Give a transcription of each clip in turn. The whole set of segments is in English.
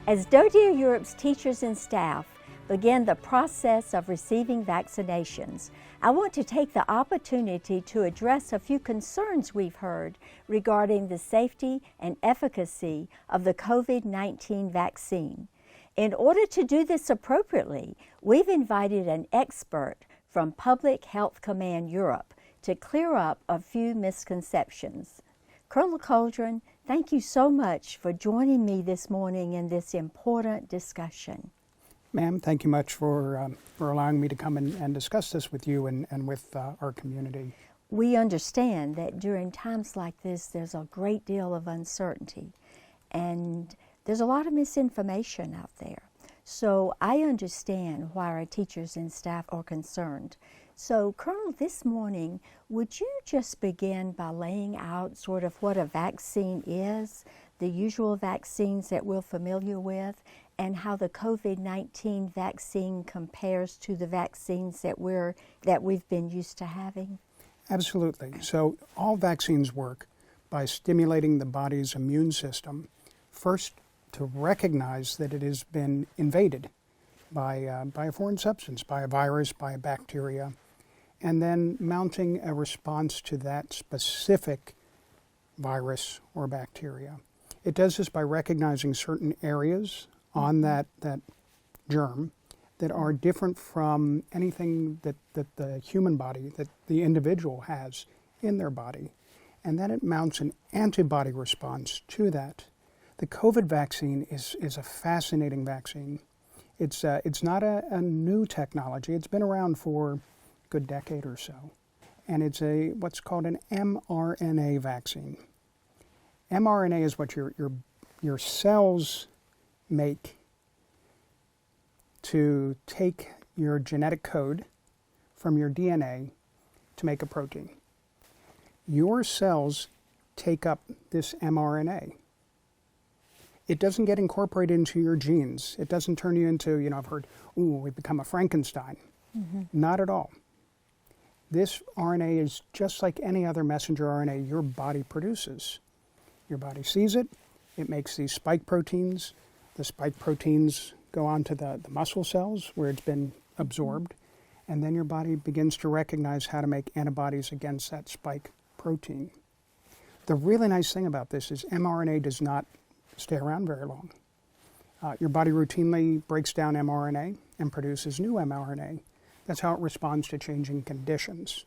As DoDEA Europe's teachers and staff begin the process of receiving vaccinations, I want to take the opportunity to address a few concerns we've heard regarding the safety and efficacy of the COVID-19 vaccine. In order to do this appropriately, we've invited an expert from Public Health Command Europe to clear up a few misconceptions. Colonel Coldren, thank you so much for joining me this morning in this important discussion. Ma'am, thank you much for allowing me to come and discuss this with you and with our community. We understand that during times like this, there's a great deal of uncertainty, and there's a lot of misinformation out there. So I understand why our teachers and staff are concerned. So, Colonel, this morning, would you just begin by laying out sort of what a vaccine is, the usual vaccines that we're familiar with, and how the COVID-19 vaccine compares to the vaccines that we've been used to having? Absolutely. So all vaccines work by stimulating the body's immune system, first to recognize that it has been invaded by a foreign substance, by a virus, by a bacteria, and then mounting a response to that specific virus or bacteria. It does this by recognizing certain areas on that germ that are different from anything that the human body, that the individual has in their body. And then it mounts an antibody response to that. The COVID vaccine is a fascinating vaccine. It's not a new technology. It's been around for a good decade or so. And it's what's called an mRNA vaccine. mRNA is what your cells make to take your genetic code from your DNA to make a protein. Your cells take up this mRNA. It doesn't get incorporated into your genes. It doesn't turn you into, I've heard, we become a Frankenstein. Mm-hmm. Not at all. This RNA is just like any other messenger RNA your body produces. Your body sees it. It makes these spike proteins. The spike proteins go on to the muscle cells where it's been absorbed. And then your body begins to recognize how to make antibodies against that spike protein. The really nice thing about this is mRNA does not stay around very long. Your body routinely breaks down mRNA and produces new mRNA. That's how it responds to changing conditions.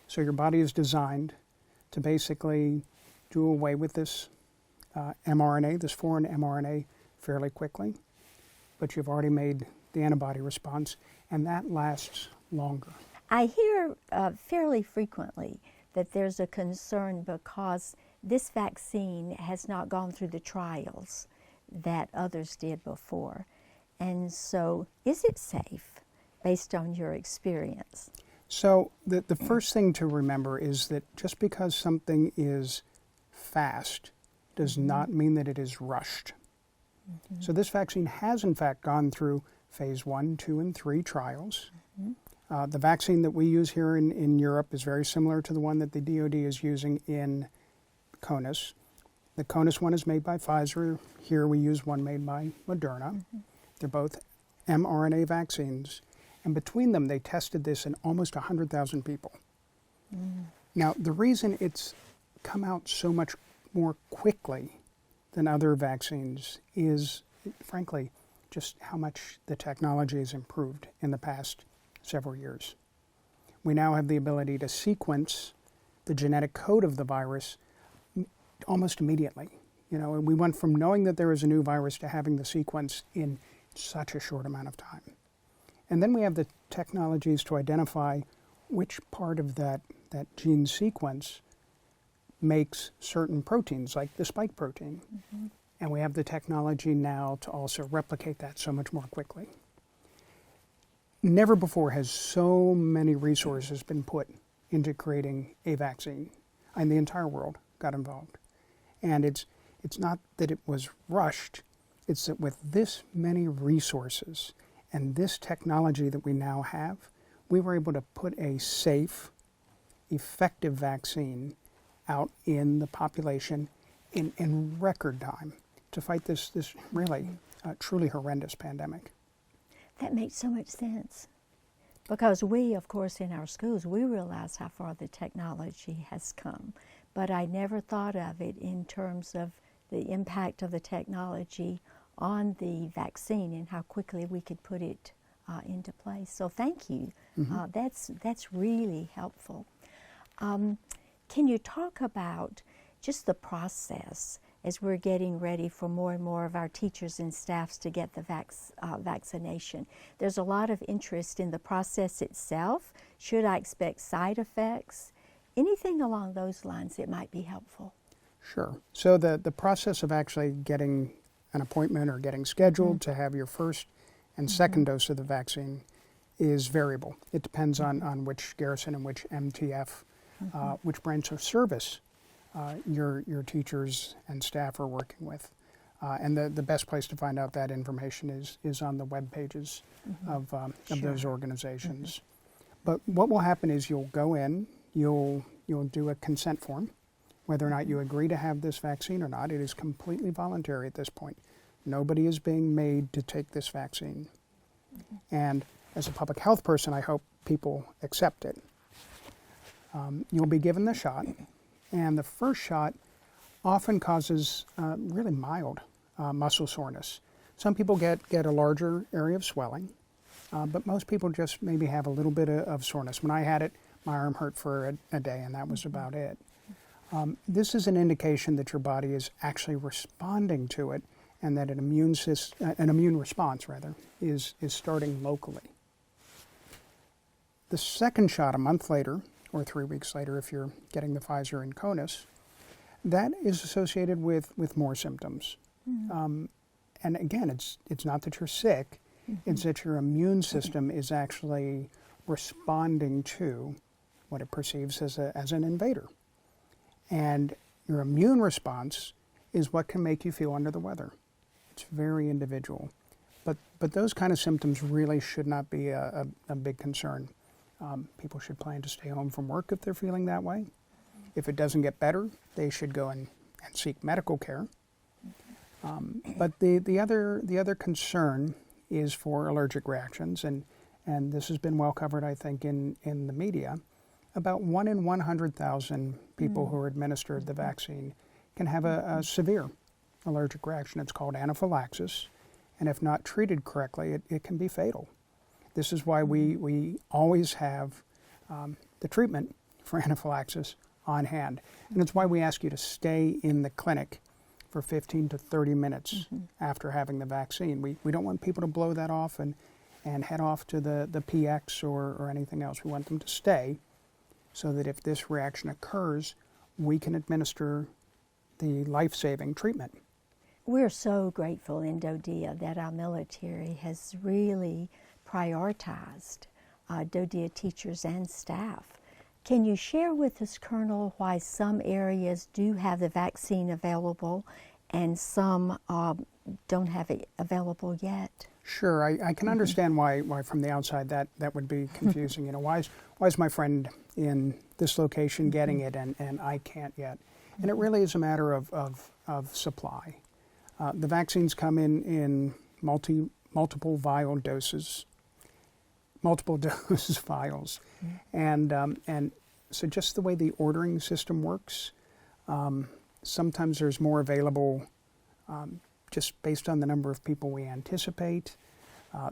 So your body is designed to basically do away with this mRNA, this foreign mRNA, fairly quickly. But you've already made the antibody response, and that lasts longer. I hear fairly frequently that there's a concern because this vaccine has not gone through the trials that others did before. And so, is it safe based on your experience? So the first thing to remember is that just because something is fast does not mean that it is rushed. Mm-hmm. So this vaccine has in fact gone through phase 1, 2, and 3 trials. Mm-hmm. The vaccine that we use here in Europe is very similar to the one that the DoDEA is using in CONUS. The CONUS one is made by Pfizer. Here we use one made by Moderna. Mm-hmm. They're both mRNA vaccines. And between them, they tested this in almost 100,000 people. Mm. Now, the reason it's come out so much more quickly than other vaccines is, frankly, just how much the technology has improved in the past several years. We now have the ability to sequence the genetic code of the virus almost immediately. And we went from knowing that there is a new virus to having the sequence in such a short amount of time. And then we have the technologies to identify which part of that gene sequence makes certain proteins, like the spike protein. Mm-hmm. And we have the technology now to also replicate that so much more quickly. Never before has so many resources been put into creating a vaccine, and the entire world got involved. And it's not that it was rushed, it's that with this many resources and this technology that we now have, we were able to put a safe, effective vaccine out in the population in record time to fight this really truly horrendous pandemic. That makes so much sense. Because we, of course, in our schools, we realize how far the technology has come. But I never thought of it in terms of the impact of the technology on the vaccine and how quickly we could put it into place. So thank you. That's really helpful. Can you talk about just the process as we're getting ready for more and more of our teachers and staffs to get the vaccination? There's a lot of interest in the process itself. Should I expect side effects? Anything along those lines that might be helpful? Sure. So the process of actually getting an appointment or getting scheduled to have your first and second dose of the vaccine is variable. It depends on which garrison and which MTF, which branch of service your teachers and staff are working with. And the best place to find out that information is on the web pages of those organizations. But what will happen is you'll go in, you'll do a consent form, whether or not you agree to have this vaccine or not. It is completely voluntary at this point. Nobody is being made to take this vaccine. And as a public health person, I hope people accept it. You'll be given the shot, and the first shot often causes really mild muscle soreness. Some people get a larger area of swelling, but most people just maybe have a little bit of soreness. When I had it, my arm hurt for a day, and that was about it. This is an indication that your body is actually responding to it, and that an immune response is starting locally. The second shot, a month later, or 3 weeks later if you're getting the Pfizer and Conus, that is associated with more symptoms. And again, it's not that you're sick, it's that your immune system is actually responding to what it perceives as an invader. And your immune response is what can make you feel under the weather. It's very individual. But those kind of symptoms really should not be a big concern. People should plan to stay home from work if they're feeling that way. If it doesn't get better, they should go and seek medical care. But the other concern is for allergic reactions, and this has been well covered, I think, in the media. About 1 in 100,000 people who are administered the vaccine can have a severe allergic reaction. It's called anaphylaxis, and if not treated correctly, it can be fatal. This is why we always have the treatment for anaphylaxis on hand. And it's why we ask you to stay in the clinic for 15 to 30 minutes after having the vaccine. We don't want people to blow that off and head off to the PX or anything else. We want them to stay so that if this reaction occurs, we can administer the life-saving treatment. We're so grateful in DoDEA that our military has really prioritized DoDEA teachers and staff. Can you share with us, Colonel, why some areas do have the vaccine available and some don't have it available yet? Sure, I can understand why from the outside that would be confusing. You know, why is my friend in this location getting it and I can't yet? And it really is a matter of supply. The vaccines come in multiple vial doses, multiple dose vials, and so just the way the ordering system works, sometimes there's more available just based on the number of people we anticipate.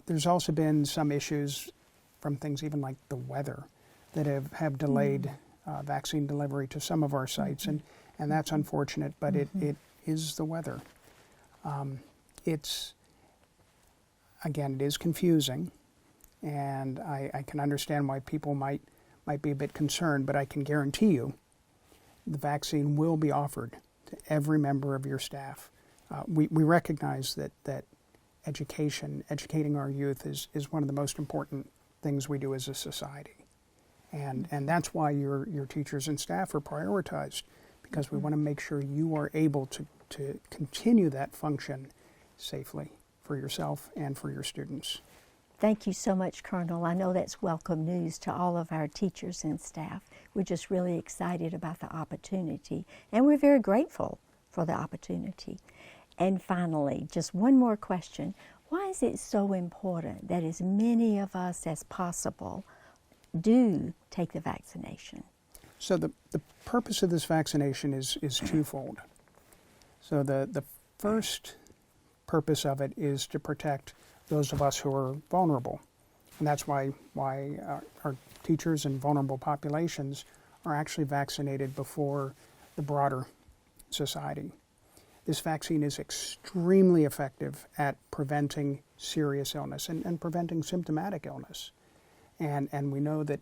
There's also been some issues from things even like the weather that have delayed vaccine delivery to some of our sites, and that's unfortunate, but it is the weather. It is confusing, and I can understand why people might be a bit concerned, but I can guarantee you the vaccine will be offered to every member of your staff. We recognize that educating our youth is one of the most important things we do as a society. And that's why your teachers and staff are prioritized, because we want to make sure you are able to continue that function safely for yourself and for your students. Thank you so much, Colonel. I know that's welcome news to all of our teachers and staff. We're just really excited about the opportunity, and we're very grateful for the opportunity. And finally, just one more question. Why is it so important that as many of us as possible do take the vaccination? So the purpose of this vaccination is twofold. So the first purpose of it is to protect those of us who are vulnerable. And that's why our teachers and vulnerable populations are actually vaccinated before the broader society. This vaccine is extremely effective at preventing serious illness and preventing symptomatic illness. And we know that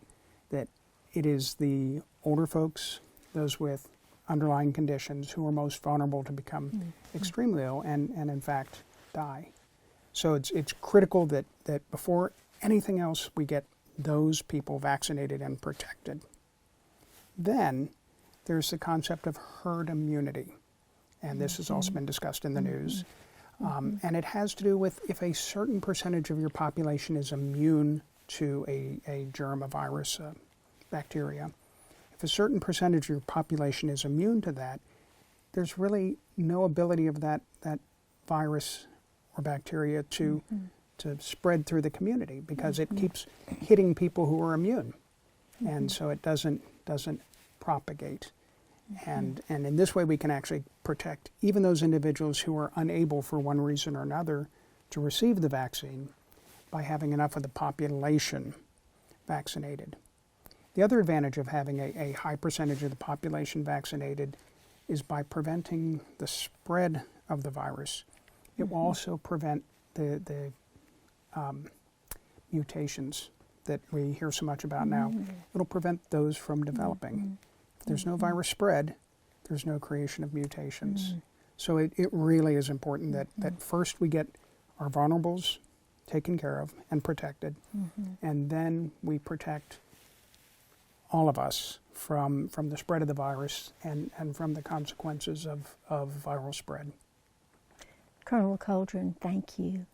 it is the older folks, those with underlying conditions, who are most vulnerable to become extremely ill and in fact die. So it's critical that before anything else we get those people vaccinated and protected. Then there's the concept of herd immunity, and this has also been discussed in the news. And it has to do with if a certain percentage of your population is immune to a germ, a virus, a bacteria. If a certain percentage of your population is immune to that, there's really no ability of that virus or bacteria to spread through the community, because it keeps hitting people who are immune, and so it doesn't propagate. And in this way we can actually protect even those individuals who are unable for one reason or another to receive the vaccine by having enough of the population vaccinated. The other advantage of having a high percentage of the population vaccinated is by preventing the spread of the virus. It will also prevent the mutations that we hear so much about now. It'll prevent those from developing. If there's no virus spread, there's no creation of mutations. So it really is important that first we get our vulnerables taken care of and protected, and then we protect all of us from the spread of the virus and from the consequences of viral spread. Colonel Coldren, thank you.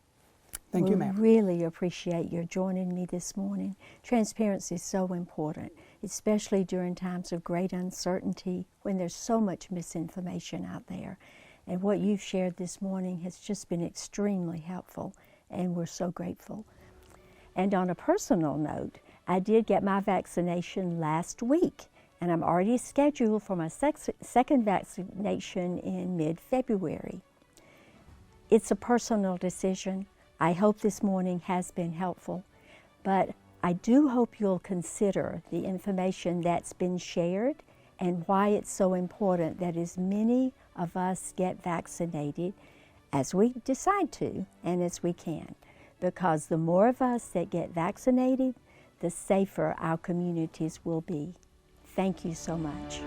Thank you, ma'am. We really appreciate your joining me this morning. Transparency is so important, especially during times of great uncertainty when there's so much misinformation out there. And what you've shared this morning has just been extremely helpful, and we're so grateful. And on a personal note, I did get my vaccination last week, and I'm already scheduled for my second vaccination in mid-February. It's a personal decision. I hope this morning has been helpful, but I do hope you'll consider the information that's been shared and why it's so important that as many of us get vaccinated as we decide to and as we can, because the more of us that get vaccinated, the safer our communities will be. Thank you so much.